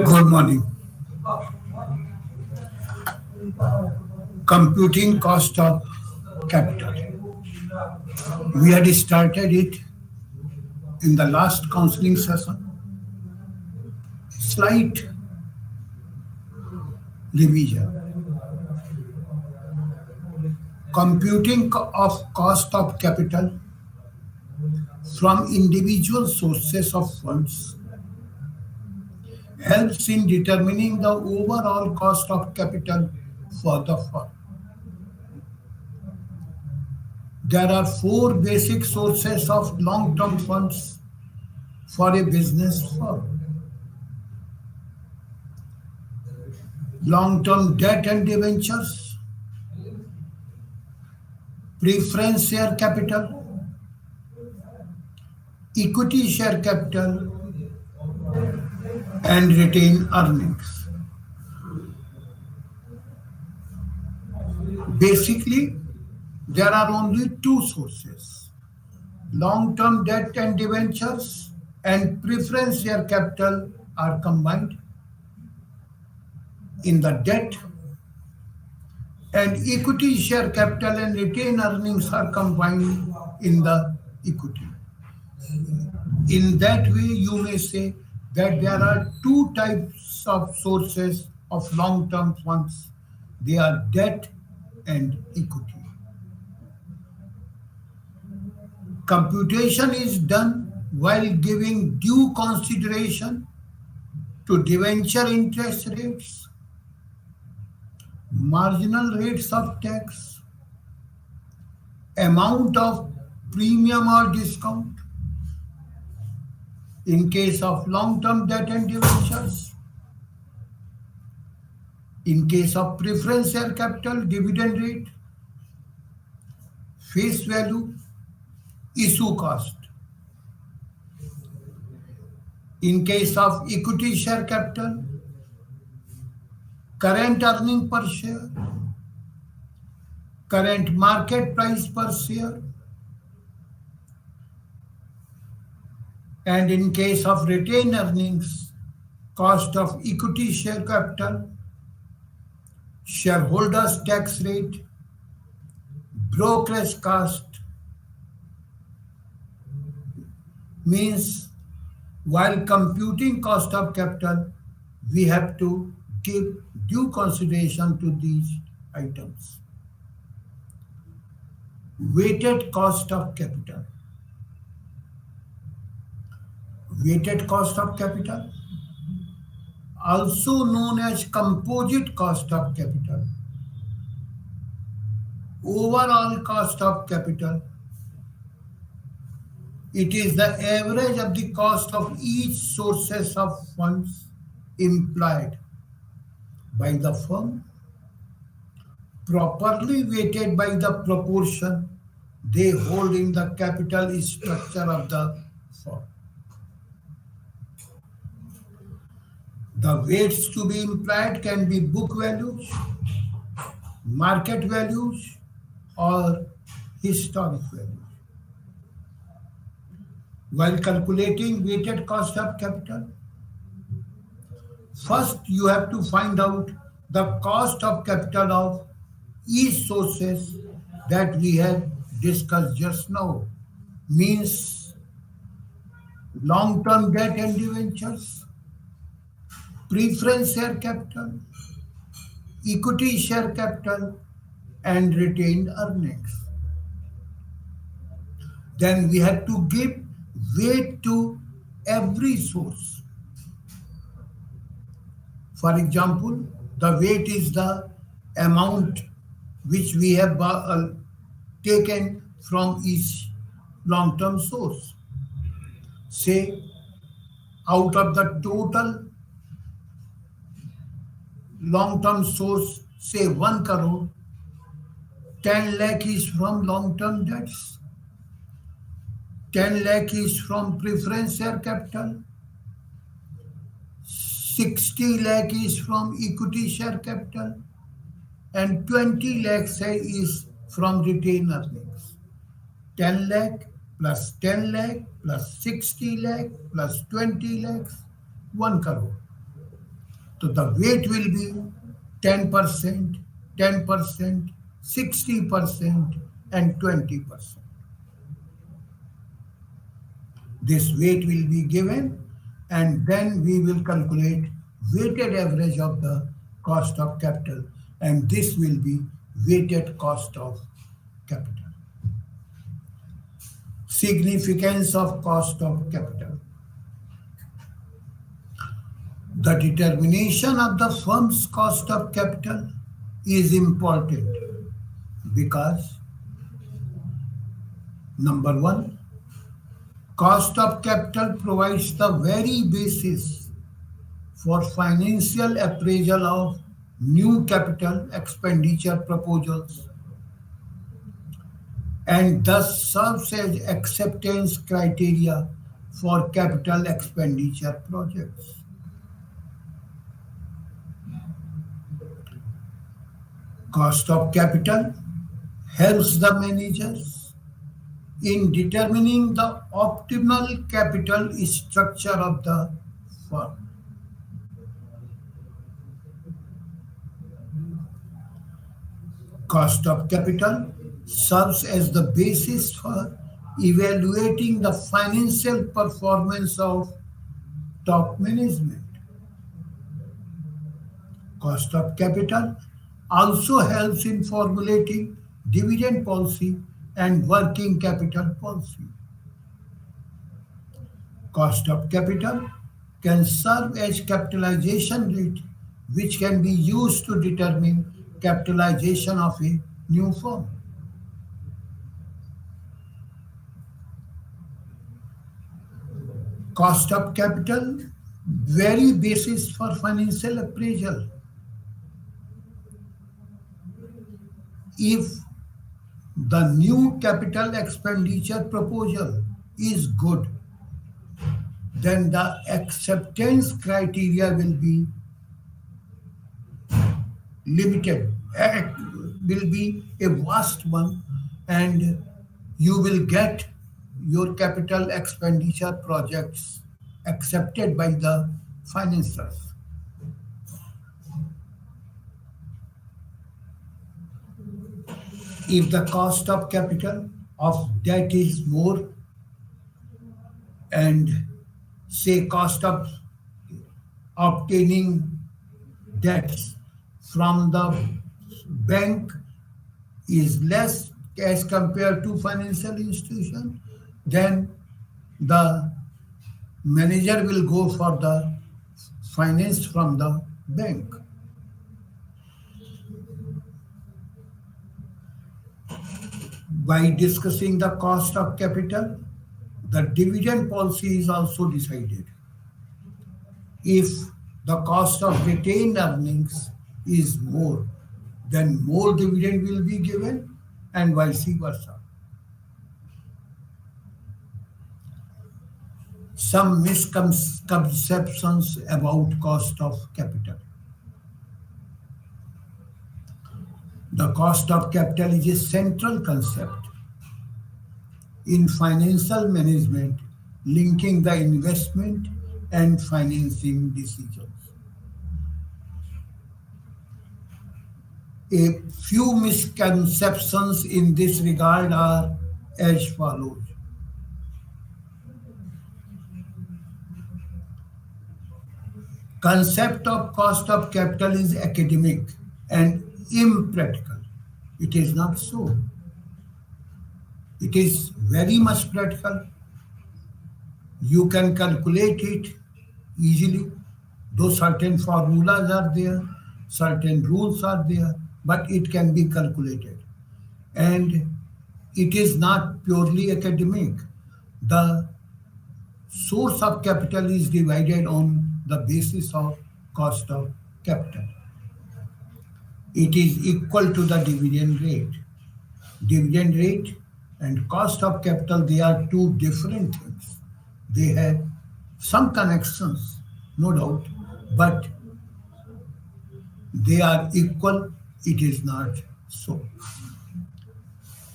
Good morning. Computing cost of capital. We had started it in the last counseling session. Slight revision. Computing of cost of capital from individual sources of funds helps in determining the overall cost of capital for the firm. There are four basic sources of long-term funds for a business firm. Long-term debt and debentures, preference share capital, equity share capital, and retained earnings. Basically, there are only two sources: long-term debt and debentures and preference share capital are combined in the debt, and equity share capital and retained earnings are combined in the equity. In that way, you may say that there are two types of sources of long-term funds. They are debt and equity. Computation is done while giving due consideration to debenture interest rates, marginal rates of tax, amount of premium or discount in case of long-term debt and debentures. In case of preference share capital, dividend rate, face value, issue cost. In case of equity share capital, current earning per share, current market price per share, and in case of retained earnings, cost of equity share capital, shareholders tax rate, brokerage cost. Means while computing cost of capital, we have to give due consideration to these items. Weighted cost of capital. Weighted cost of capital, also known as composite cost of capital, overall cost of capital. It is the average of the cost of each sources of funds employed by the firm, properly weighted by the proportion they hold in the capital structure of the firm. The weights to be implied can be book values, market values, or historic values. While calculating weighted cost of capital, first you have to find out the cost of capital of each sources that we have discussed just now. Means long-term debt and debentures, preference share capital, equity share capital, and retained earnings. Then we have to give weight to every source. For example, the weight is the amount which we have taken from each long-term source. Say, out of the total long-term source, say 1 crore, 10 lakh is from long-term debts, 10 lakh is from preference share capital, 60 lakh is from equity share capital, and 20 lakh say is from retained earnings. 10 lakh plus 10 lakh plus 60 lakh plus 20 lakhs, 1 crore. So the weight will be 10%, 10%, 60%, and 20%. This weight will be given, and then we will calculate weighted average of the cost of capital, and this will be weighted cost of capital. Significance of cost of capital. The determination of the firm's cost of capital is important because number one, cost of capital provides the very basis for financial appraisal of new capital expenditure proposals and thus serves as acceptance criteria for capital expenditure projects. Cost of capital helps the managers in determining the optimal capital structure of the firm. Cost of capital serves as the basis for evaluating the financial performance of top management. Cost of capital also helps in formulating dividend policy and working capital policy. Cost of capital can serve as capitalization rate, which can be used to determine capitalization of a new firm. Cost of capital, very basis for financial appraisal. If the new capital expenditure proposal is good, then the acceptance criteria will be limited, will be a vast one, and you will get your capital expenditure projects accepted by the financiers. If the cost of capital of debt is more, and say cost of obtaining debts from the bank is less as compared to financial institution, then the manager will go for the finance from the bank. By discussing the cost of capital, the dividend policy is also decided. If the cost of retained earnings is more, then more dividend will be given and vice versa. Some misconceptions about cost of capital. The cost of capital is a central concept in financial management, linking the investment and financing decisions. A few misconceptions in this regard are as follows. Concept of cost of capital is academic and impractical. It is not so. It is very much practical. You can calculate it easily, though certain formulas are there, certain rules are there, but it can be calculated. And it is not purely academic. The source of capital is divided on the basis of cost of capital. It is equal to the dividend rate. Dividend rate and cost of capital, they are two different things. They have some connections, no doubt, but they are equal. It is not so.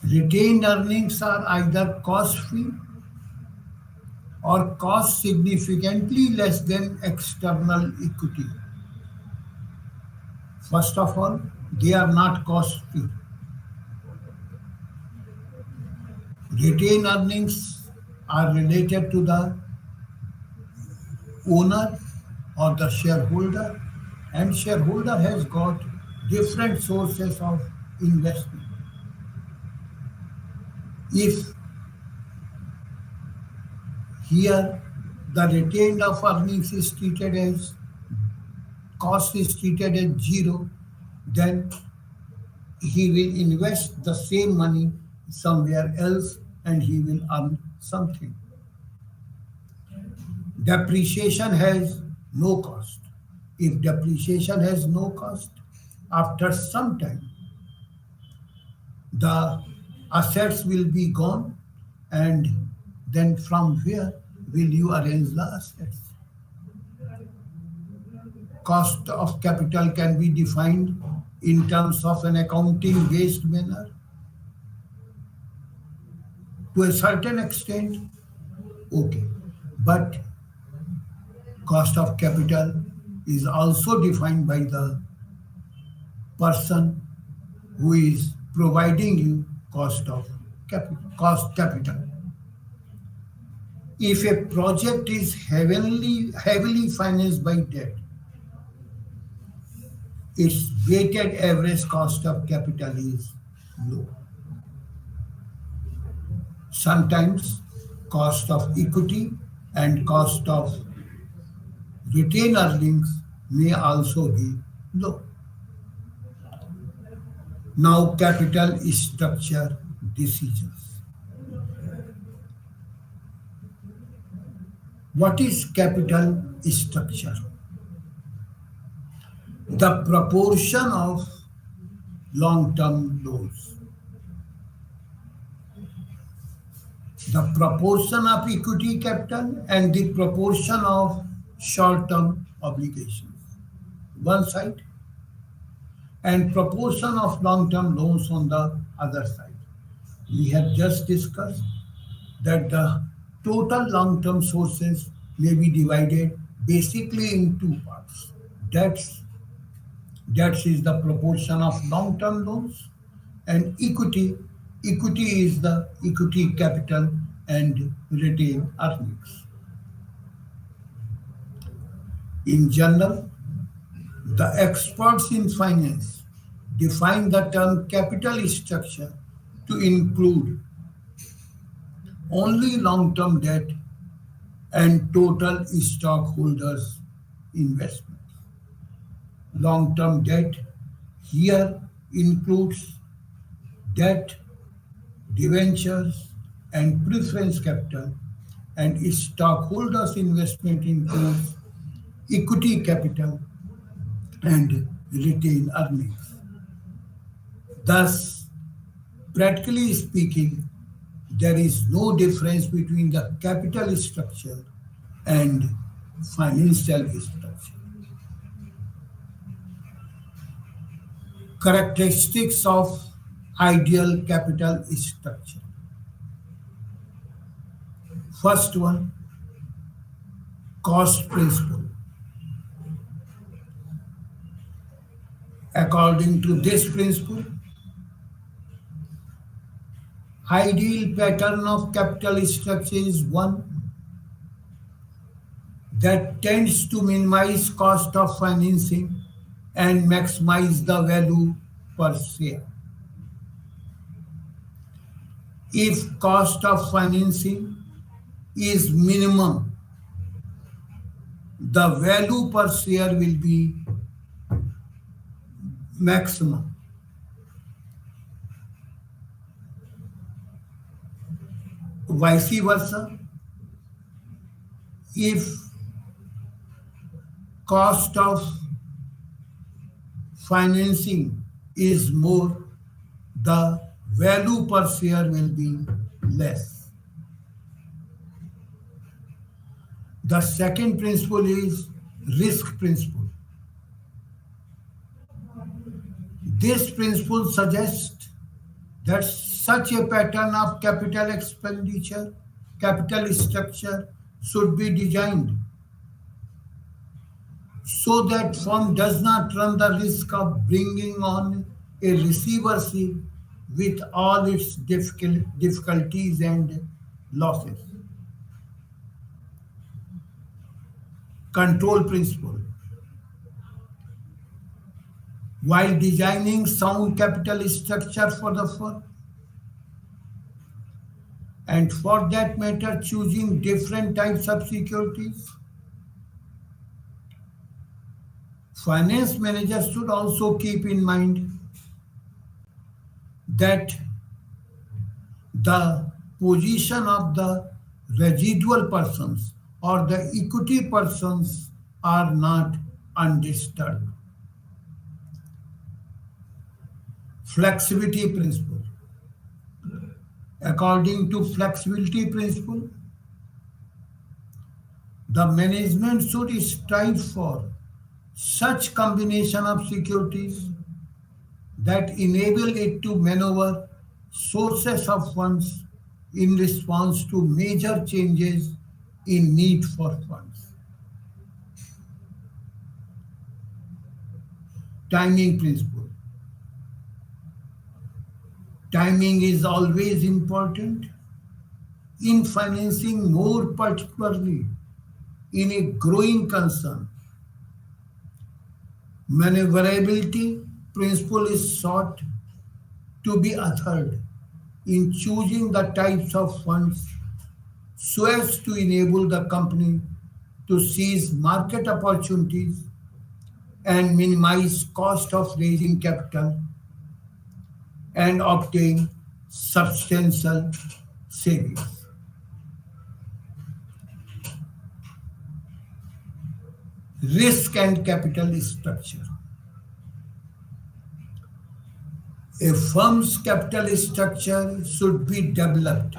Retained earnings are either cost free or cost significantly less than external equity. First of all, they are not cost free. Retained earnings are related to the owner or the shareholder, and shareholder has got different sources of investment. If here the retained of earnings is treated as cost is treated as zero, then he will invest the same money somewhere else and he will earn something. Depreciation has no cost. If depreciation has no cost, after some time, the assets will be gone, and then from where will you arrange the assets? Cost of capital can be defined in terms of an accounting based manner. To a certain extent, okay. But cost of capital is also defined by the person who is providing you cost capital. If a project is heavily financed by debt, its weighted average cost of capital is low. Sometimes cost of equity and cost of retained earnings may also be low. Now, capital structure decisions. What is capital structure? The proportion of long-term loans. The proportion of equity capital and the proportion of short-term obligations. One side, and proportion of long-term loans on the other side. We have just discussed that the total long-term sources may be divided basically in two parts. That is the proportion of long-term loans, and equity. Equity is the equity capital and retained earnings. In general, the experts in finance define the term capital structure to include only long-term debt and total stockholders' investments. Long-term debt here includes debt, debentures, and preference capital, and stockholders' investment includes equity capital and retained earnings. Thus, practically speaking, there is no difference between the capital structure and financial structure. Characteristics of ideal capital structure. First one, cost principle. According to this principle, ideal pattern of capital structure is one that tends to minimize cost of financing and maximize the value per share. If cost of financing is minimum, the value per share will be maximum. Vice versa, if cost of financing is more, the value per share will be less. The second principle is risk principle. This principle suggests that such a pattern of capital expenditure, capital structure should be designed so that firm does not run the risk of bringing on a receivership with all its difficulties and losses. Control principle. While designing sound capital structure for the firm, and for that matter choosing different types of securities, finance managers should also keep in mind that the position of the residual persons or the equity persons are not undisturbed. Flexibility principle. According to flexibility principle, the management should strive for such combination of securities that enable it to maneuver sources of funds in response to major changes in need for funds. Timing principle. Timing is always important in financing, more particularly in a growing concern. Maneuverability principle is sought to be adhered in choosing the types of funds so as to enable the company to seize market opportunities and minimize cost of raising capital and obtain substantial savings. Risk and capital structure. A firm's capital structure should be developed,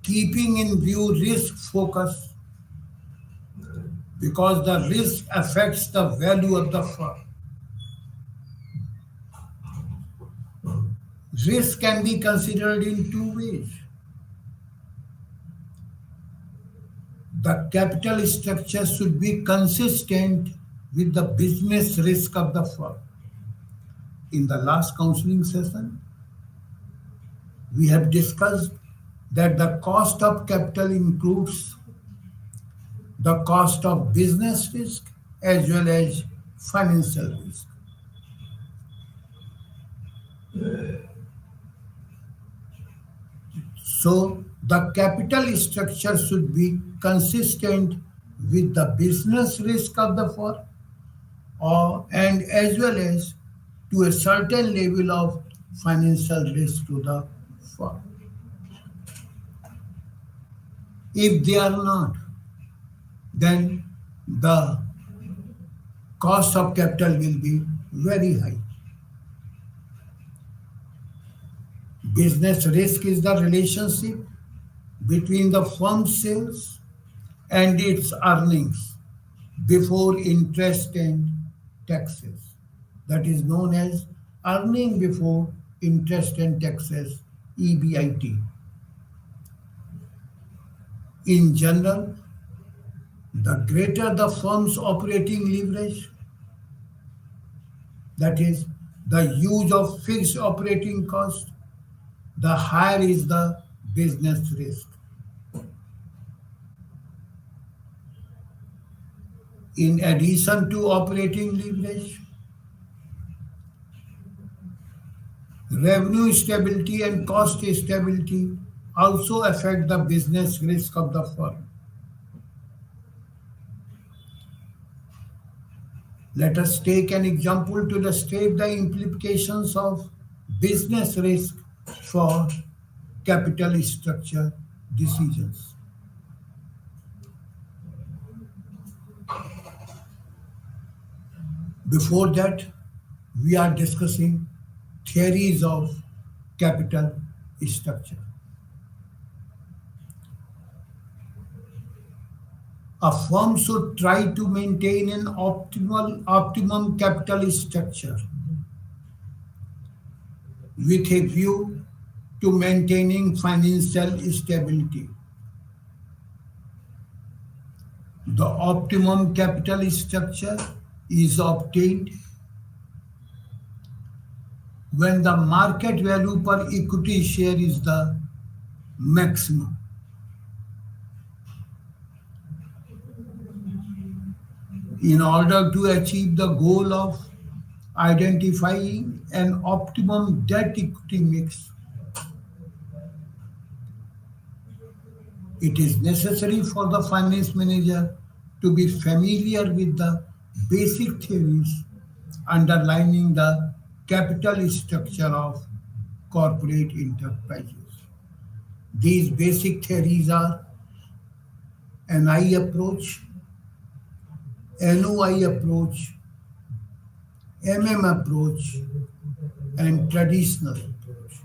keeping in view risk focus because the risk affects the value of the firm. Risk can be considered in two ways. The capital structure should be consistent with the business risk of the firm. In the last counseling session, we have discussed that the cost of capital includes the cost of business risk as well as financial risk. So the capital structure should be consistent with the business risk of the firm and as well as to a certain level of financial risk to the firm. If they are not, then the cost of capital will be very high. Business risk is the relationship between the firm's sales and its earnings before interest and taxes. That is known as earning before interest and taxes, EBIT. In general, the greater the firm's operating leverage, that is, the use of fixed operating cost, the higher is the business risk. In addition to operating leverage, revenue stability and cost stability also affect the business risk of the firm. Let us take an example to illustrate the implications of business risk for capital structure decisions. Before that, we are discussing theories of capital structure. A firm should try to maintain an optimum capital structure with a view to maintaining financial stability. The optimum capital structure is obtained when the market value per equity share is the maximum. In order to achieve the goal of identifying an optimum debt equity mix, it is necessary for the finance manager to be familiar with the basic theories underlying the capital structure of corporate enterprises. These basic theories are NI approach, NOI approach, approach, and traditional approach.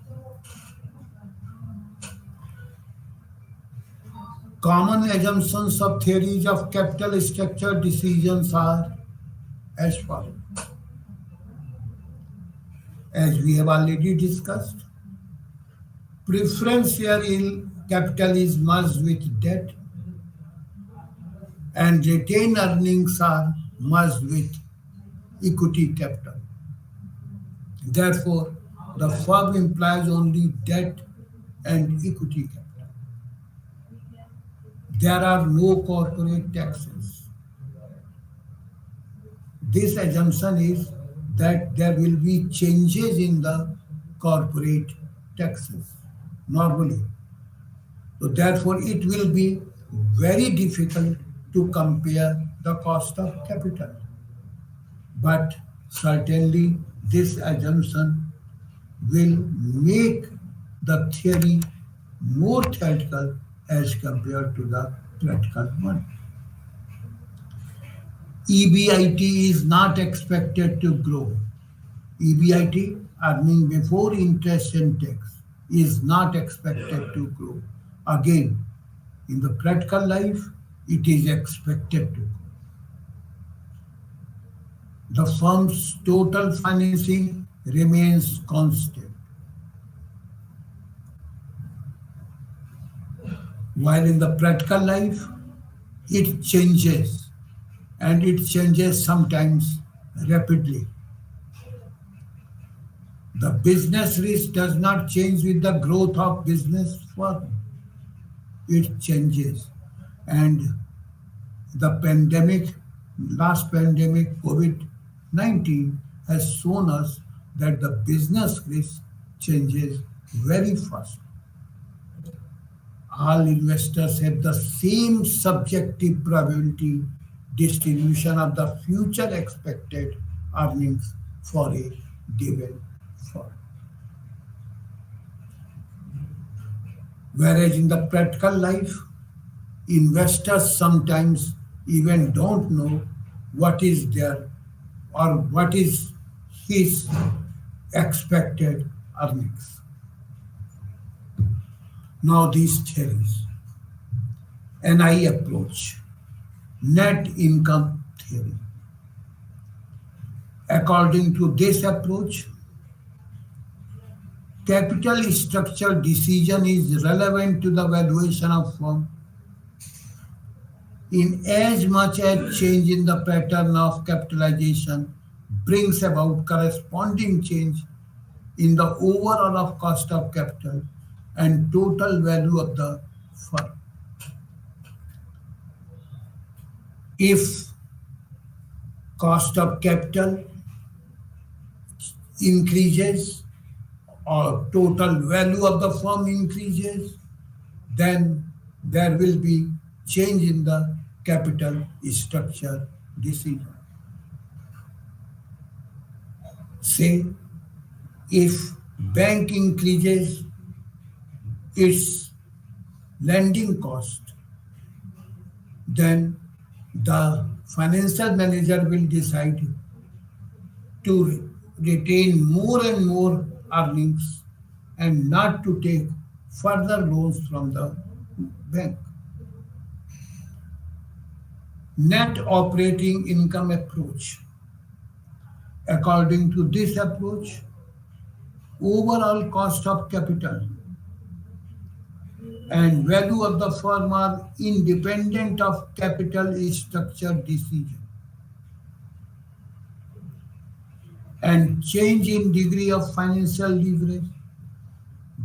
Common assumptions of theories of capital structure decisions are as follows. As we have already discussed, preference share in capital is merged with debt and retained earnings are merged with equity capital. Therefore, the firm implies only debt and equity capital. There are no corporate taxes. This assumption is that there will be changes in the corporate taxes normally. So therefore, it will be very difficult to compare the cost of capital. But certainly, this assumption will make the theory more theoretical as compared to the practical one. EBIT is not expected to grow. EBIT, earning before interest and tax, is not expected to grow. Again, in the practical life, it is expected to grow. The firm's total financing remains constant. While in the practical life, it changes, and it changes sometimes rapidly. The business risk does not change with the growth of business firm. It changes. And the last pandemic, COVID-19, has shown us that the business risk changes very fast. All investors have the same subjective probability distribution of the future expected earnings for a given firm. Whereas in the practical life, investors sometimes even don't know what is their or what is his expected earnings. Now these theories, NI approach, net income theory. According to this approach, capital structure decision is relevant to the valuation of firm in as much as change in the pattern of capitalization brings about corresponding change in the overall of cost of capital and total value of the firm. If cost of capital increases or total value of the firm increases, then there will be change in the capital structure decision. Say, if bank increases its lending cost, then the financial manager will decide to retain more and more earnings and not to take further loans from the bank. Net operating income approach. According to this approach, overall cost of capital and value of the firm are independent of capital structure decision. And change in degree of financial leverage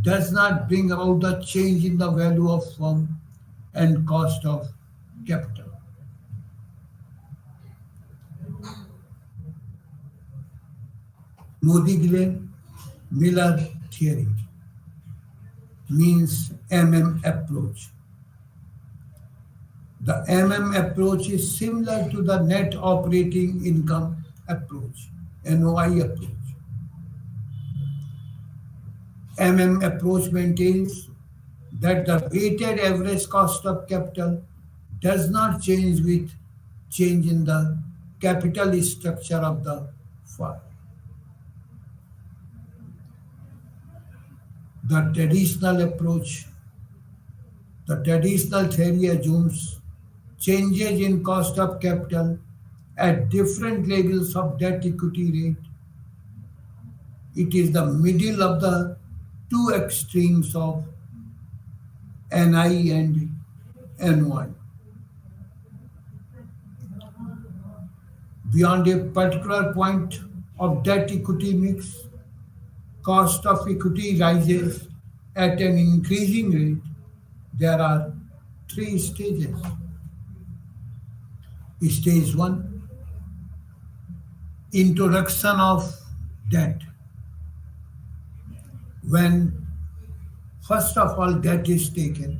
does not bring about the change in the value of firm and cost of capital. Modiglian-Miller theory means approach. The approach is similar to the net operating income approach, NOI approach. Approach maintains that the weighted average cost of capital does not change with change in the capital structure of the firm. The traditional theory assumes changes in cost of capital at different levels of debt equity rate. It is the middle of the two extremes of NI and NY. Beyond a particular point of debt equity mix, cost of equity rises at an increasing rate. There are three stages. Stage 1, introduction of debt. When first of all debt is taken,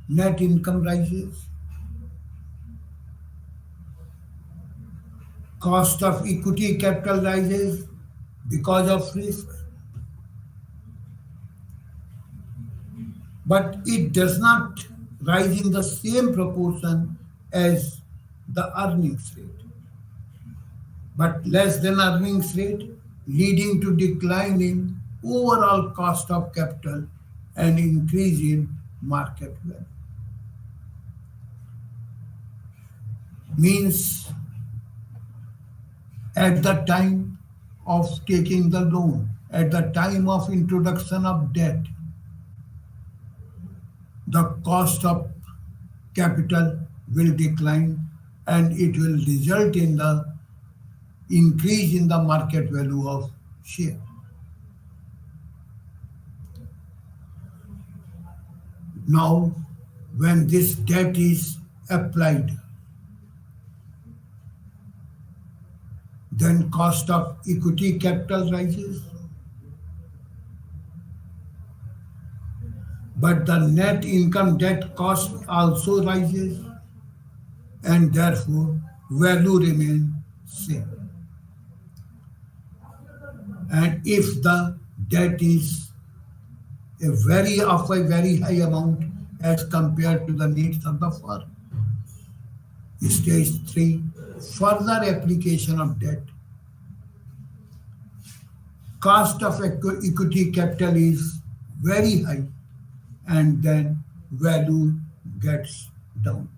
net income rises, cost of equity capital rises because of risk, but it does not rise in the same proportion as the earnings rate, but less than earnings rate, leading to decline in overall cost of capital and increase in market value. Means at the time of taking the loan, at the time of introduction of debt, the cost of capital will decline and it will result in the increase in the market value of share. Now, when this debt is applied, then cost of equity capital rises, but the net income debt cost also rises, and therefore value remains same. And if the debt is a very high amount as compared to the needs of the firm. Stage 3, further application of debt. Cost of equity capital is very high and then value gets down.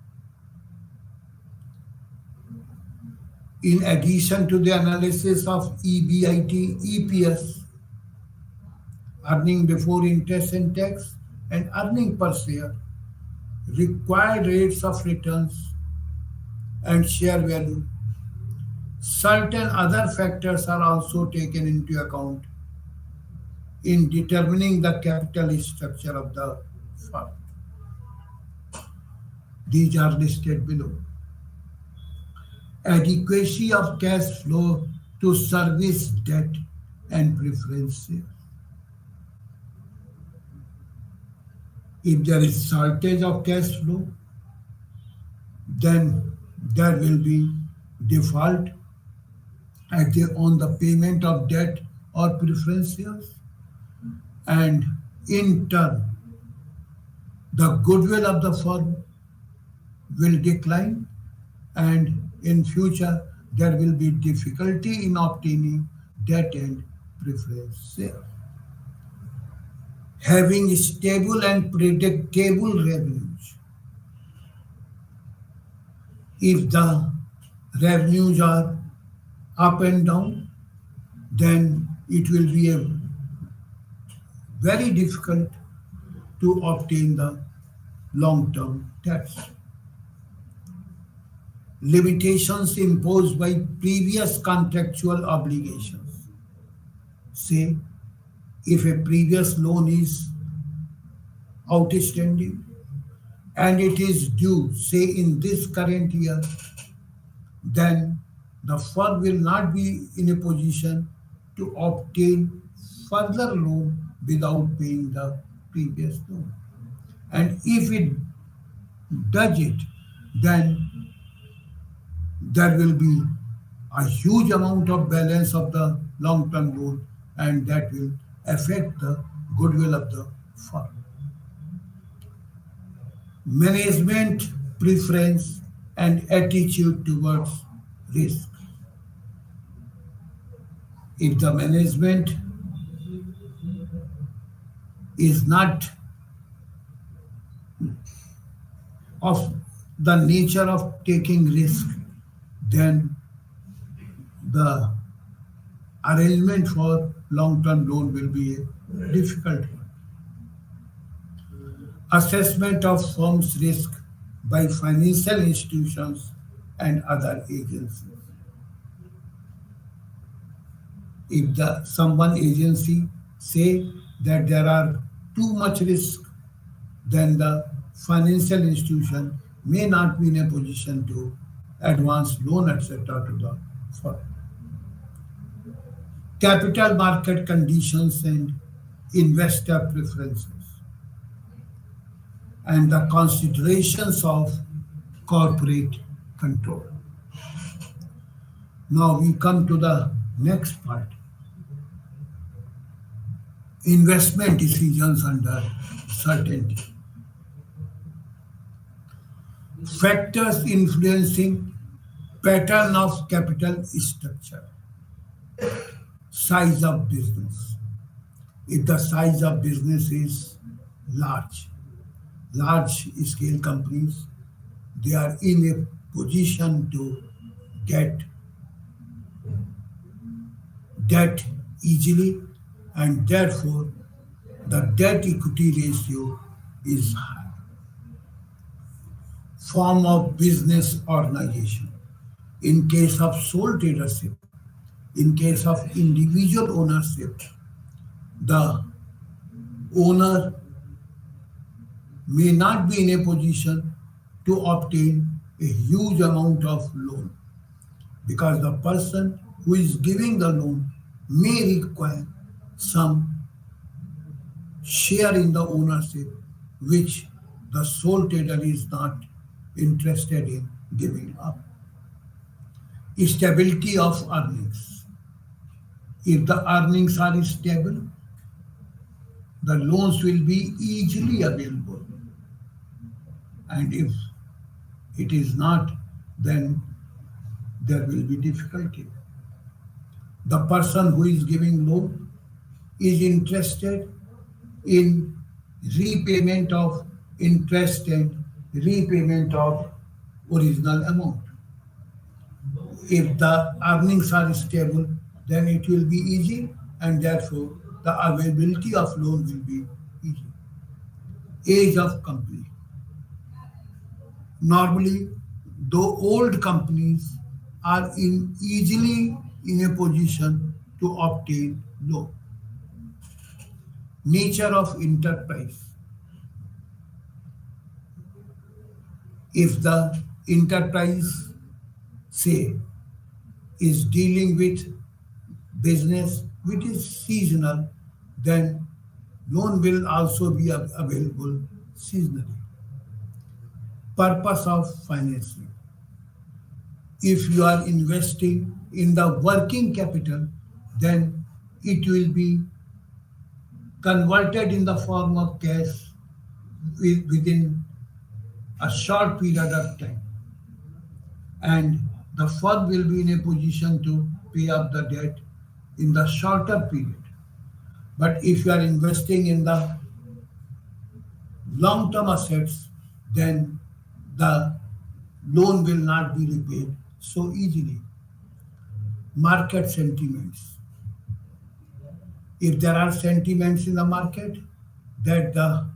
In addition to the analysis of EBIT, EPS, earning before interest and tax, and earning per share, required rates of returns, and share value, certain other factors are also taken into account in determining the capital structure of the firm. These are listed below. Adequacy of cash flow to service debt and preference shares. If there is shortage of cash flow, then there will be default on the payment of debt or preference shares, and in turn, the goodwill of the firm will decline, and in future there will be difficulty in obtaining debt and preference shares. Having stable and predictable revenues. If the revenues are up and down, then it will be very difficult to obtain the long-term debts. Limitations imposed by previous contractual obligations. Say, if a previous loan is outstanding and it is due, say, in this current year, then the firm will not be in a position to obtain further loan without paying the previous loan. And if it does it, then there will be a huge amount of balance of the long-term loan, and that will affect the goodwill of the firm. Management preference and attitude towards risk. If the management is not of the nature of taking risk, then the arrangement for long-term loan will be a difficult one. Assessment of firm's risk by financial institutions and other agencies. If someone agency say that there are too much risk, then the financial institution may not be in a position to advance loan, etc. to the firm. Capital market conditions and investor preferences, and the considerations of corporate control. Now we come to the next part. Investment decisions under certainty. Factors influencing pattern of capital structure. Size of business. If the size of business is large scale companies, they are in a position to get debt easily, and therefore the debt equity ratio is high. Form of business organization. In case of sole tradership, in case of individual ownership, the owner may not be in a position to obtain a huge amount of loan, because the person who is giving the loan may require some share in the ownership, which the sole trader is not interested in giving up. Stability of earnings. If the earnings are stable, the loans will be easily available. And if it is not, then there will be difficulty. The person who is giving loan is interested in repayment of interest and repayment of original amount. If the earnings are stable, then it will be easy and therefore the availability of loan will be easy. Age of company. Normally, though old companies are easily in a position to obtain loan. Nature of enterprise. If the enterprise, say, is dealing with business which is seasonal, then loan will also be available seasonally. Purpose of financing. If you are investing in the working capital, then it will be converted in the form of cash within a short period of time, and the firm will be in a position to pay up the debt in the shorter period. But if you are investing in the long term assets, then the loan will not be repaid so easily. Market sentiments. If there are sentiments in the market that the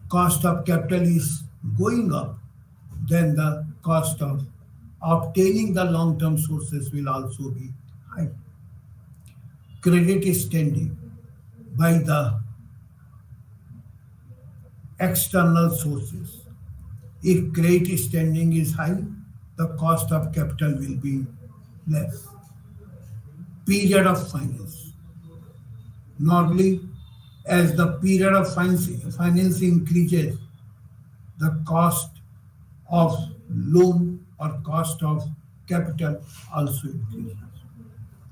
cost of capital is going up, then the cost of obtaining the long term sources will also be high. Credit standing by the external sources. If credit standing is high, the cost of capital will be less. Period of finance. Normally, as the period of finance increases, the cost of loan or cost of capital also increases.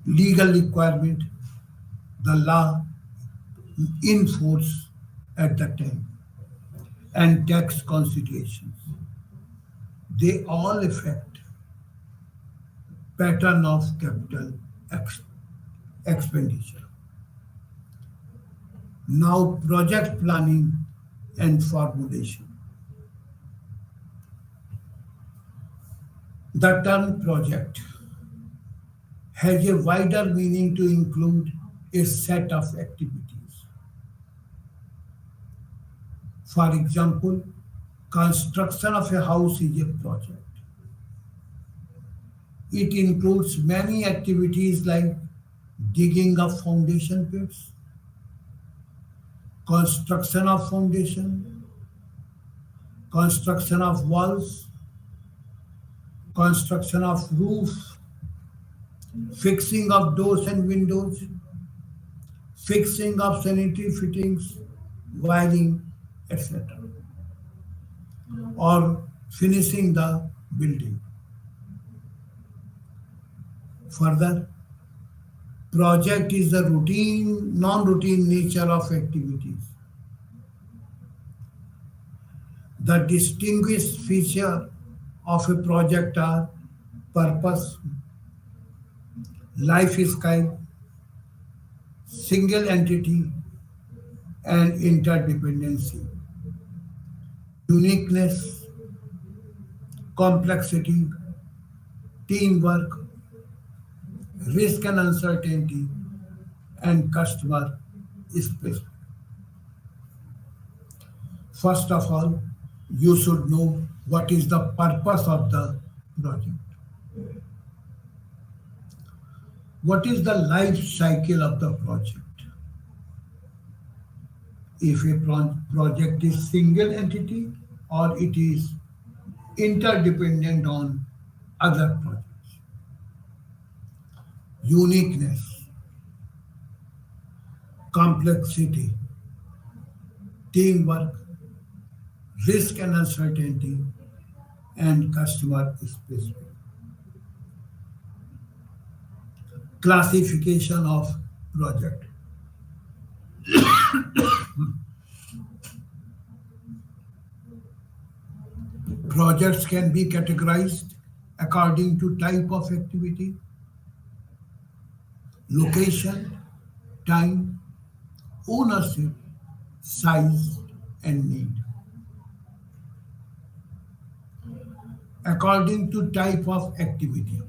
Legal requirement, the law in force at the time, and tax considerations. They all affect pattern of capital ex- expenditure. Now, project planning and formulation. The term project has a wider meaning to include a set of activities. For example, construction of a house is a project. It includes many activities like digging of foundation pits, construction of foundation, construction of walls, construction of roof, fixing of doors and windows, fixing of sanitary fittings, wiring, etc., or finishing the building. Further, project is the routine, non-routine nature of activities. The distinguished feature of a project are purpose, life scope, single entity, and interdependency. Uniqueness, complexity, teamwork, risk and uncertainty, and customer space. First of all, you should know what is the purpose of the project. What is the life cycle of the project? If a project is single entity or it is interdependent on other projects. Uniqueness, complexity, teamwork, risk and uncertainty, and customer specific. Classification of project. Projects can be categorized according to type of activity, location, time, ownership, size, and need. according to type of activity,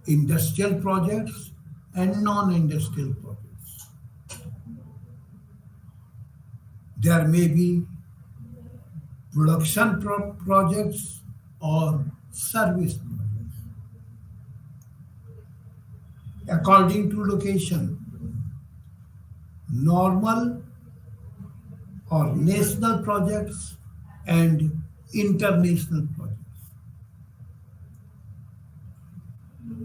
industrial projects and non-industrial projects. There may be production projects or service projects. According to location, normal or national projects and international projects.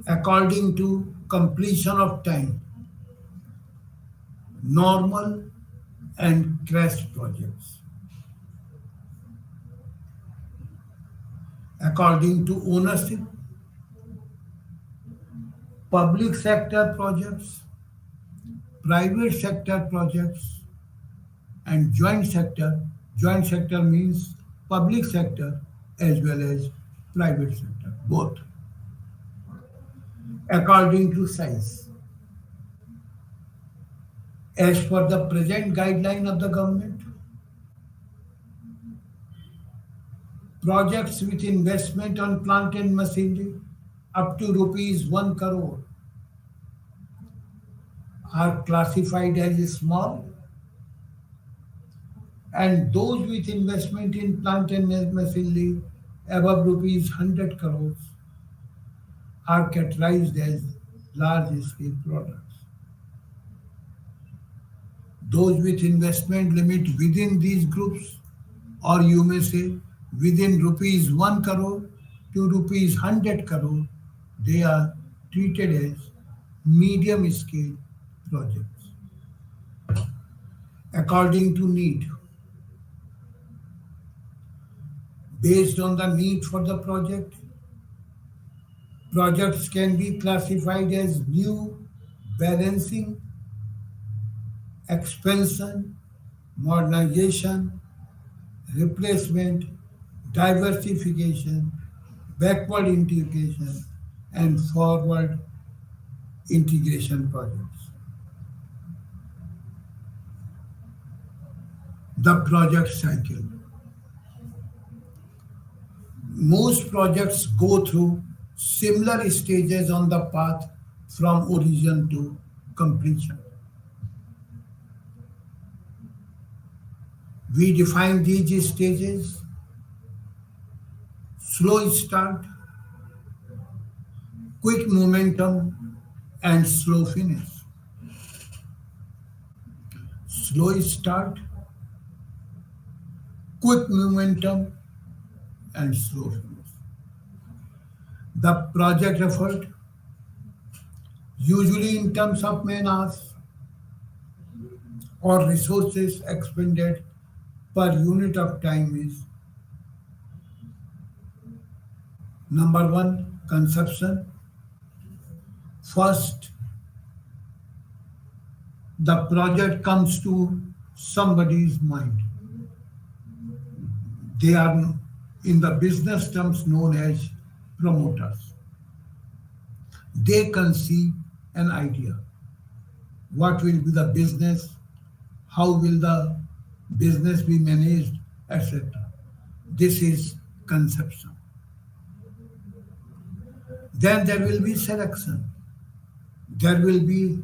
According to completion of time, normal and crash projects. According to ownership, public sector projects, private sector projects, and joint sector. Joint sector means public sector as well as private sector, both. According to size. As per the present guideline of the government, projects with investment on plant and machinery up to rupees 1 crore are classified as small, and those with investment in plant and machinery above rupees 100 crores are categorized as large scale products. Those with investment limit within these groups, or you may say within rupees 1 crore to rupees 100 crore, they are treated as medium scale projects. According to need, based on the need for the project, projects can be classified as new, balancing, expansion, modernization, replacement, diversification, backward integration, and forward integration projects. The project cycle. Most projects go through similar stages on the path from origin to completion. We define these stages: slow start, quick momentum, and slow finish. Slow start, quick momentum, and slow finish. The project effort, usually in terms of man hours or resources expended per unit of time, is number one, conception. First, the project comes to somebody's mind. They are in the business terms known as promoters. They conceive an idea. What will be the business? How will the business be managed, etc. This is conception. Then there will be selection. There will be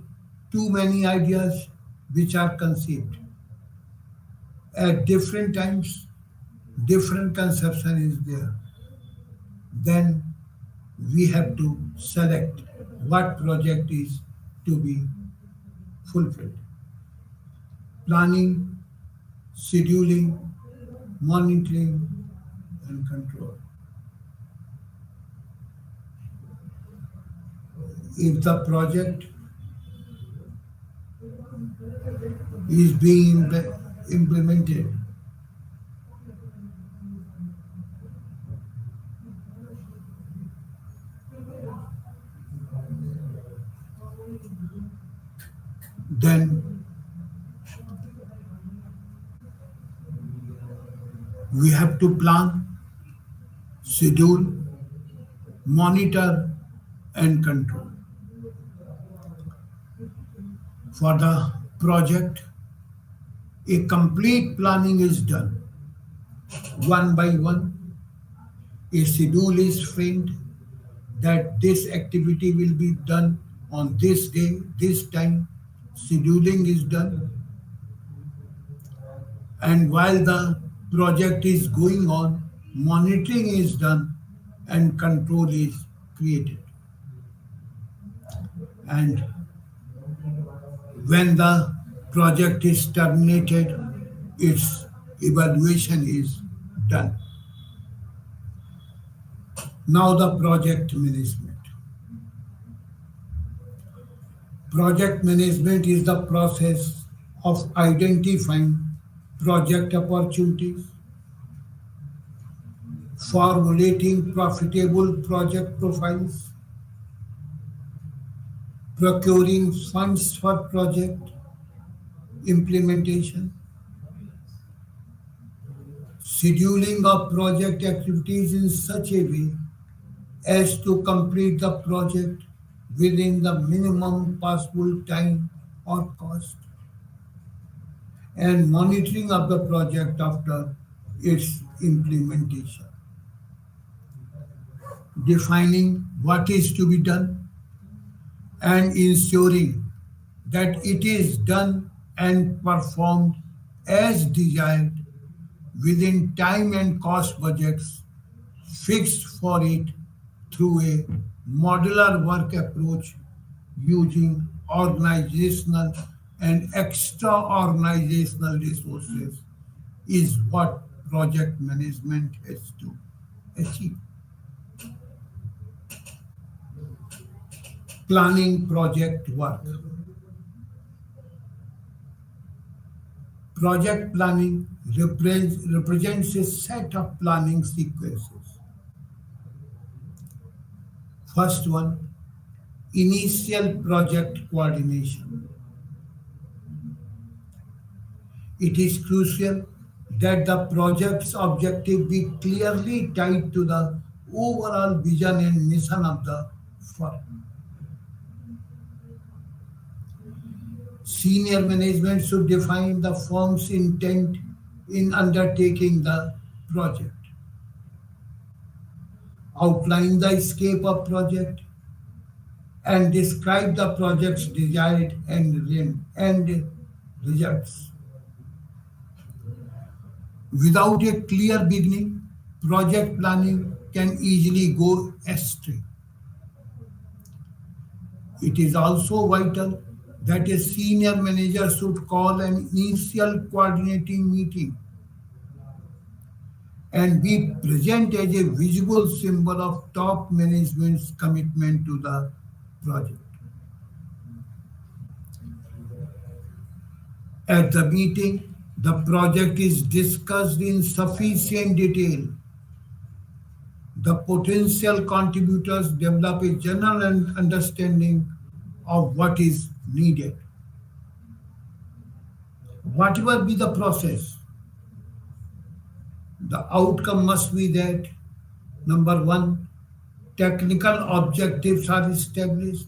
too many ideas which are conceived. At different times, different conception is there. Then we have to select what project is to be fulfilled. Planning, scheduling, monitoring, and control. If the project is being implemented, then we have to plan, schedule, monitor, and control. For the project, a complete planning is done one by one A schedule is framed that this activity will be done on this day, this time. Scheduling is done, and while the project is going on, monitoring is done and control is created. And when the project is terminated, its evaluation is done. Now, the project management. Project management is the process of identifying project opportunities, formulating profitable project profiles, procuring funds for project implementation, scheduling of project activities in such a way as to complete the project within the minimum possible time or cost, and monitoring of the project after its implementation, defining what is to be done and ensuring that it is done and performed as desired within time and cost budgets fixed for it through a modular work approach using organizational and extra organizational resources is what project management has to achieve. Planning project work. Project planning represents a set of planning sequences. First one, initial project coordination. It is crucial that the project's objective be clearly tied to the overall vision and mission of the firm. Senior management should define the firm's intent in undertaking the project, outline the scope of project, and describe the project's desired end results. Without a clear beginning, project planning can easily go astray. It is also vital that a senior manager should call an initial coordinating meeting and be present as a visible symbol of top management's commitment to the project. At the meeting, the project is discussed in sufficient detail. The potential contributors develop a general understanding of what is needed. Whatever be the process, the outcome must be that number one, technical objectives are established.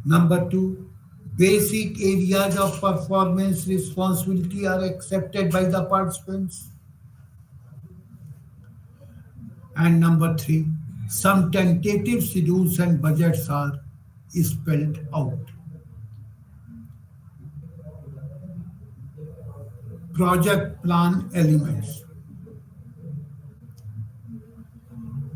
Number two, basic areas of performance responsibility are accepted by the participants. And number three, some tentative schedules and budgets are spelled out. Project plan elements.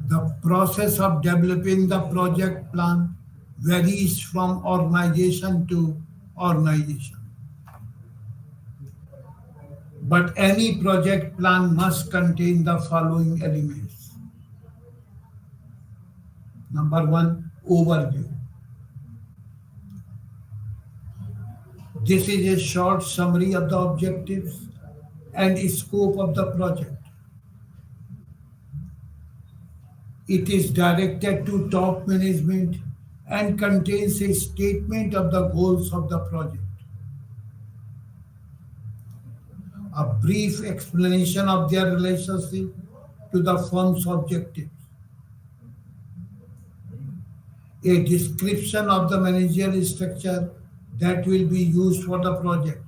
The process of developing the project plan varies from organization to organization. But any project plan must contain the following elements. Number one, overview. This is a short summary of the objectives and scope of the project. It is directed to top management and contains a statement of the goals of the project, a brief explanation of their relationship to the firm's objectives, a description of the managerial structure that will be used for the project,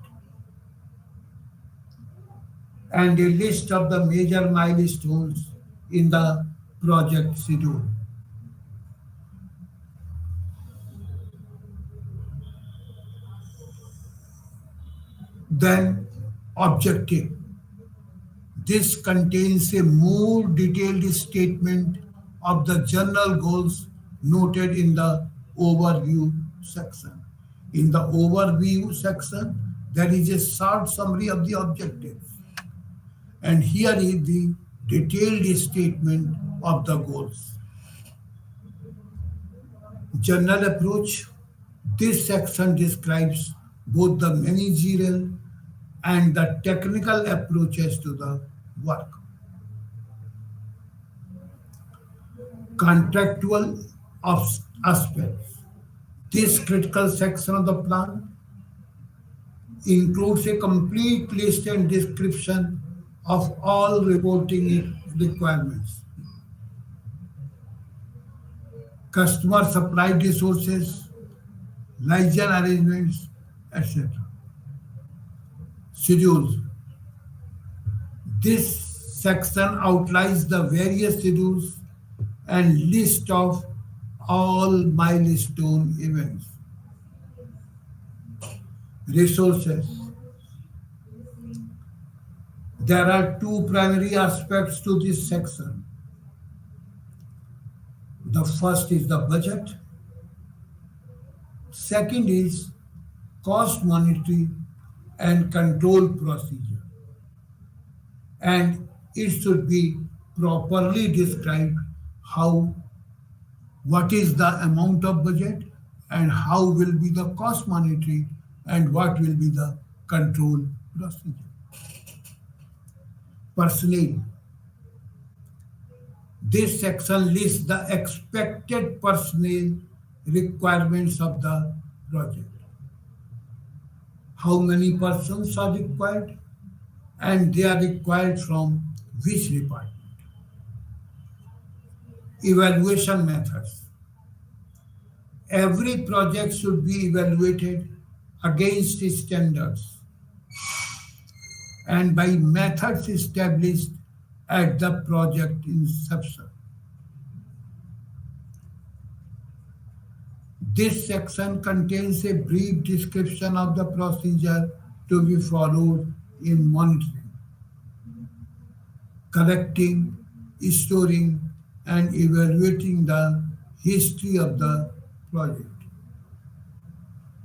and a list of the major milestones in the project schedule. Then, objective. This contains a more detailed statement of the general goals noted in the overview section. In the overview section, there is a short summary of the objectives. And here is the detailed statement of the goals. General approach. This section describes both the managerial and the technical approaches to the work. Contractual aspects. This critical section of the plan includes a complete list and description of all reporting requirements, customer supplied resources, license arrangements, etc. Schedules. This section outlines the various schedules and list of all milestone events. Resources. There are two primary aspects to this section. The first is the budget. Second is cost monitoring and control procedure. And it should be properly described how, what is the amount of budget and how will be the cost monitoring and what will be the control procedure. Personnel. This section lists the expected personnel requirements of the project. How many persons are required and they are required from which department. Evaluation methods. Every project should be evaluated against standards and by methods established at the project inception. This section contains a brief description of the procedure to be followed in monitoring, collecting, storing, and evaluating the history of the project.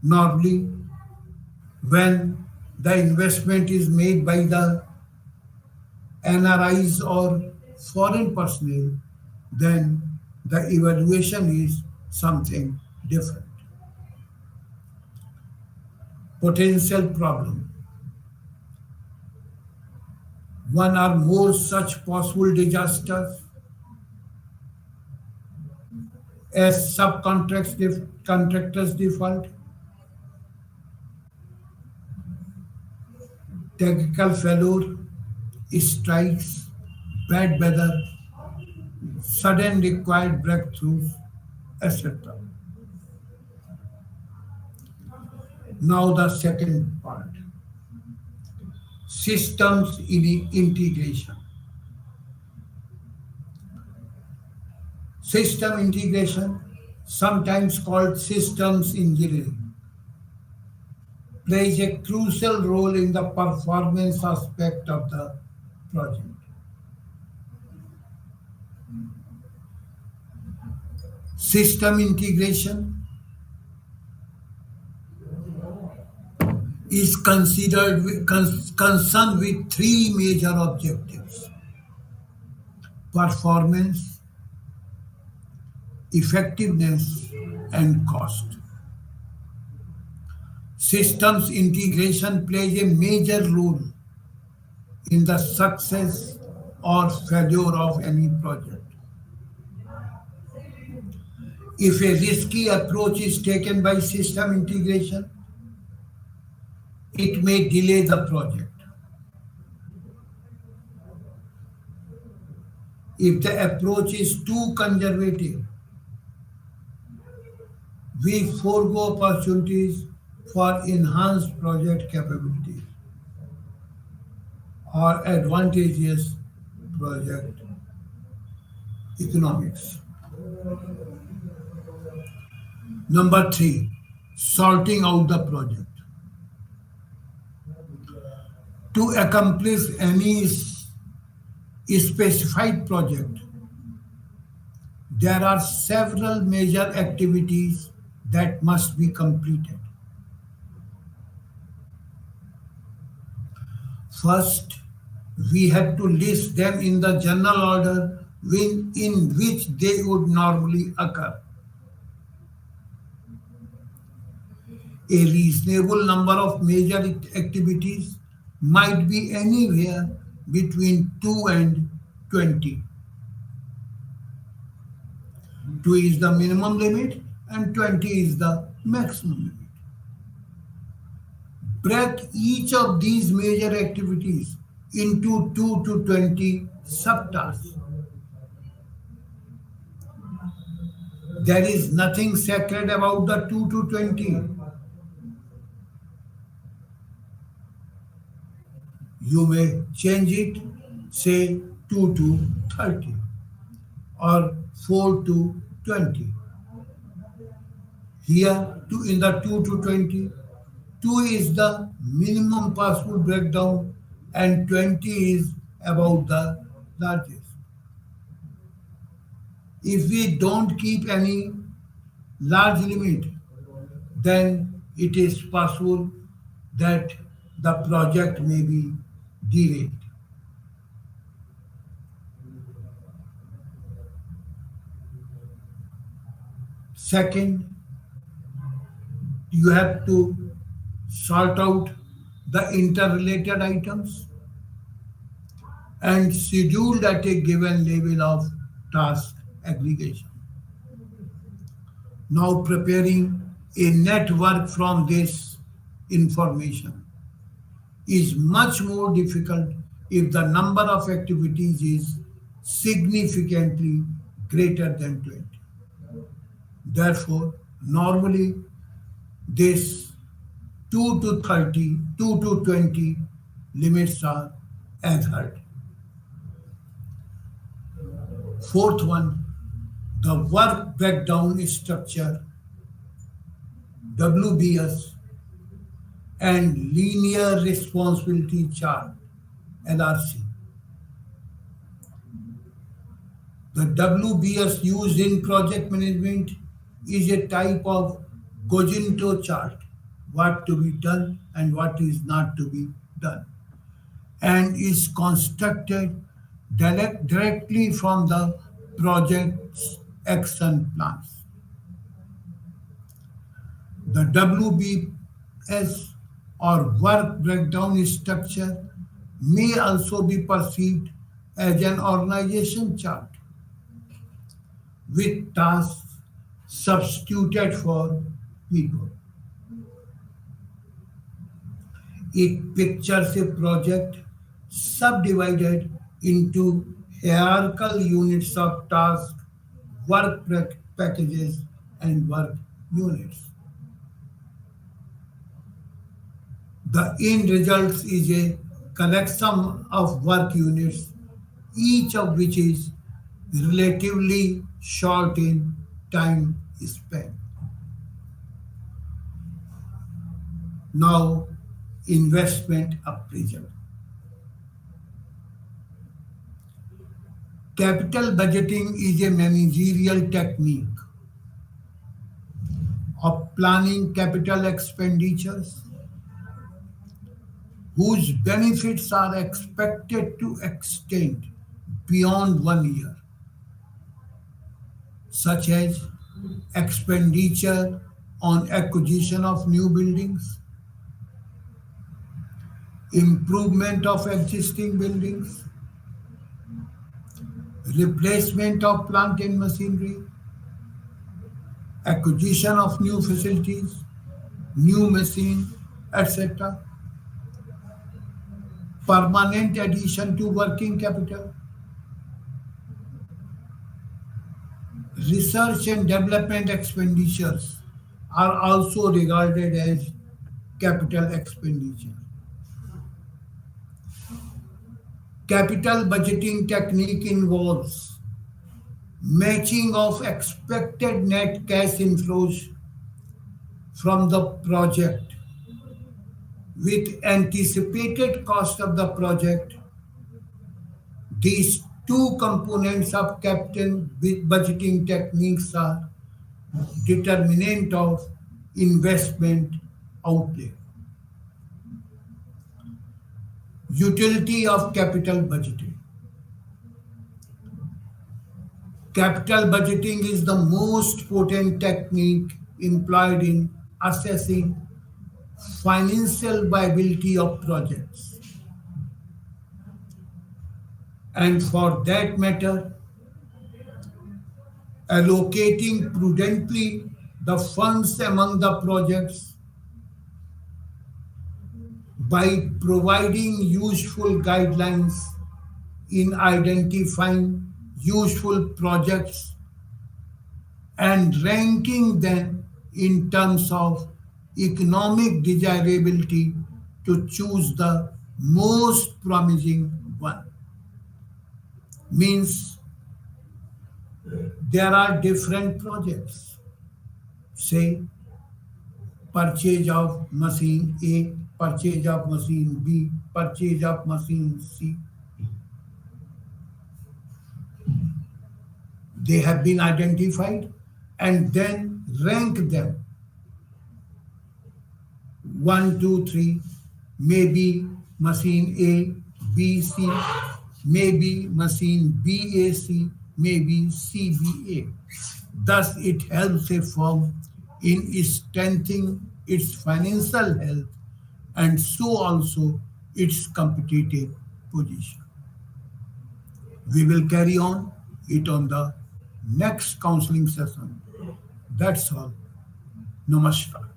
Normally, when the investment is made by the NRIs or foreign personnel, then the evaluation is something different. Potential problem. One or more such possible disasters as contractors default, technical failure, strikes, bad weather, sudden required breakthroughs, etc. Now the second part. Systems integration. System integration, sometimes called systems engineering, plays a crucial role in the performance aspect of the project. System integration is concerned with three major objectives: performance, effectiveness, and cost. Systems integration plays a major role in the success or failure of any project. If a risky approach is taken by system integration, it may delay the project. If the approach is too conservative, we forego opportunities for enhanced project capabilities. or advantageous project economics. Number three, sorting out the project. To accomplish any specified project, there are several major activities that must be completed. First, we have to list them in the general order in which they would normally occur. A reasonable number of major activities might be anywhere between 2 and 20. 2 is the minimum limit and 20 is the maximum limit. Break each of these major activities into 2 to 20 subtasks. There is nothing sacred about the 2 to 20. You may change it, say 2 to 30 or 4 to 20. Here, in the 2 to 20, 2 is the minimum possible breakdown and 20 is about the largest. If we don't keep any large limit, then it is possible that the project may be derailed. Second, you have to sort out the interrelated items and scheduled at a given level of task aggregation. Now preparing a network from this information is much more difficult if the number of activities is significantly greater than 20. Therefore, normally this 2 to 30, 2 to 20 limits are adhered. Fourth one, the work breakdown structure, WBS, and linear responsibility chart, LRC. The WBS used in project management is a type of cogito chart, what to be done and what is not to be done, and is constructed directly from the project's action plans. The WBS or work breakdown structure may also be perceived as an organization chart with tasks substituted for people. It pictures a project subdivided into hierarchical units of tasks, work packages, and work units. The end result is a collection of work units, each of which is relatively short in time spent. Now, investment appraisal. Capital budgeting is a managerial technique of planning capital expenditures whose benefits are expected to extend beyond 1 year, such as expenditure on acquisition of new buildings, improvement of existing buildings, replacement of plant and machinery, acquisition of new facilities, new machine, etc., permanent addition to working capital, research and development expenditures are also regarded as capital expenditure. Capital budgeting technique involves matching of expected net cash inflows from the project with anticipated cost of the project. These two components of capital budgeting techniques are determinant of investment outlay. Utility of capital budgeting. Capital budgeting is the most potent technique employed in assessing financial viability of projects. And for that matter, allocating prudently the funds among the projects by providing useful guidelines in identifying useful projects and ranking them in terms of economic desirability to choose the most promising one. Means there are different projects, say purchase of machine A, purchase of machine B, purchase of machine C. They have been identified and then rank them 1, 2, 3, maybe machine A, B, C, maybe machine BAC, maybe CBA. Thus, it helps a firm in strengthening its financial health and so also its competitive position. We will carry on it on the next counseling session. That's all. Namaskar.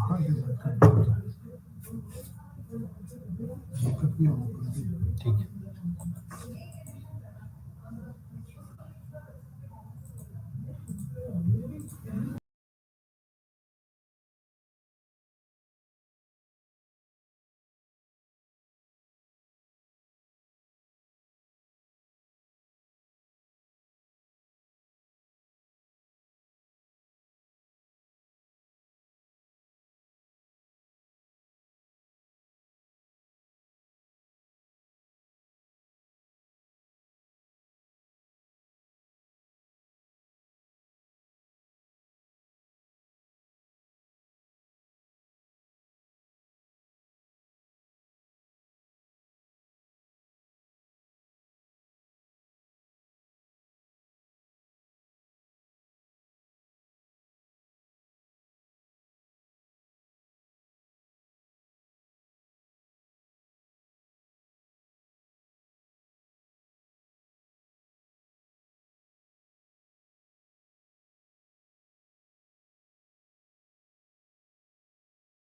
हाँ, ये बात है।